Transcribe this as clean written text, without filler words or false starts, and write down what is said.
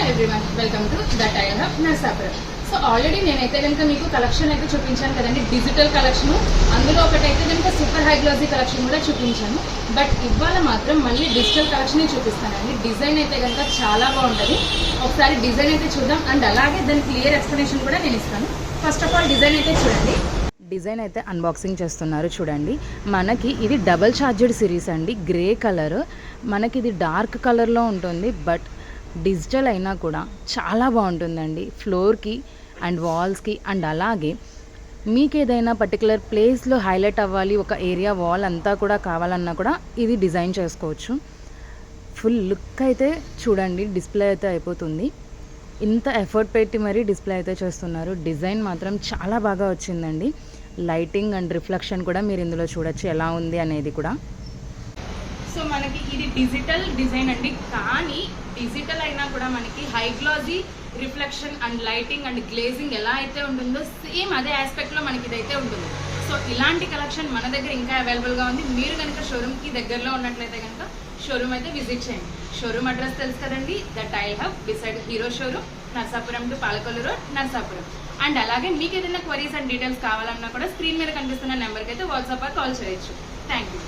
Everyone welcome to the tile hub Narsapuram. So already నేనైతే కనుక మీకు కలెక్షన్ అయితే చూపించాను కదండి, డిజిటల్ కలెక్షన్. అందులో ఒకటైతే కనుక సూపర్ హై గ్లాసీ కలెక్షన్ కూడా చూపించాను. బట్ ఇవాళ మాత్రం మళ్ళీ డిజిటల్ కలెక్షన్ చూపిస్తానండి. డిజైన్ అయితే కనుక చాలా బాగుంటుంది. ఒకసారి డిజైన్ అయితే చూద్దాం అండ్ అలాగే దాని క్లియర్ ఎక్స్ప్లెనేషన్ కూడా నేను ఇస్తాను. ఫస్ట్ ఆఫ్ ఆల్ డిజైన్ అయితే చూడండి. డిజైన్ అయితే అన్బాక్సింగ్ చేస్తున్నారు చూడండి. మనకి ఇది డబల్ ఛార్జెడ్ సిరీస్ అండి. గ్రే కలర్, మనకి ఇది డార్క్ కలర్లో ఉంటుంది. బట్ డిజిటల్ అయినా కూడా చాలా బాగుంటుందండి ఫ్లోర్కి అండ్ వాల్స్కి. అండ్ అలాగే మీకు ఏదైనా పర్టికులర్ ప్లేస్లో హైలైట్ అవ్వాలి, ఒక ఏరియా వాల్ అంతా కూడా కావాలన్నా కూడా ఇది డిజైన్ చేసుకోవచ్చు. ఫుల్ లుక్ అయితే చూడండి, డిస్ప్లే అయితే అయిపోతుంది. ఇంత ఎఫర్ట్ పెట్టి మరీ డిస్ప్లే అయితే చేస్తున్నారు. డిజైన్ మాత్రం చాలా బాగా వచ్చిందండి. లైటింగ్ అండ్ రిఫ్లెక్షన్ కూడా మీరు ఇందులో చూడొచ్చు ఎలా ఉంది అనేది కూడా. సో మనకి ఇది డిజిటల్ డిజైన్ అండి, కానీ డిజిటల్ అయినా కూడా మనకి high glossy reflection and lighting and glazing ఎలా అయితే ఉంటుందో సేమ్ అదే ఆస్పెక్ట్లో మనకి ఇదైతే ఉంటుంది. సో ఇలాంటి కలెక్షన్ మన దగ్గర ఇంకా అవైలబుల్గా ఉంది. మీరు కనుక షోరూమ్కి దగ్గరలో ఉన్నట్లయితే కనుక షోరూమ్ అయితే విజిట్ చేయండి. షోరూమ్ అడ్రస్ తెలుసు కదండి, the tile hub beside hero showroom, Narsapuram to Palakollu road, Narsapuram. And అలాగే మీకు ఏదైనా క్వరీస్ అండ్ డీటెయిల్స్ కావాలన్నా కూడా స్క్రీన్ మీద కనిపిస్తున్న నెంబర్కి అయితే వాట్సాప్ కాల్ చేయొచ్చు. Thank you.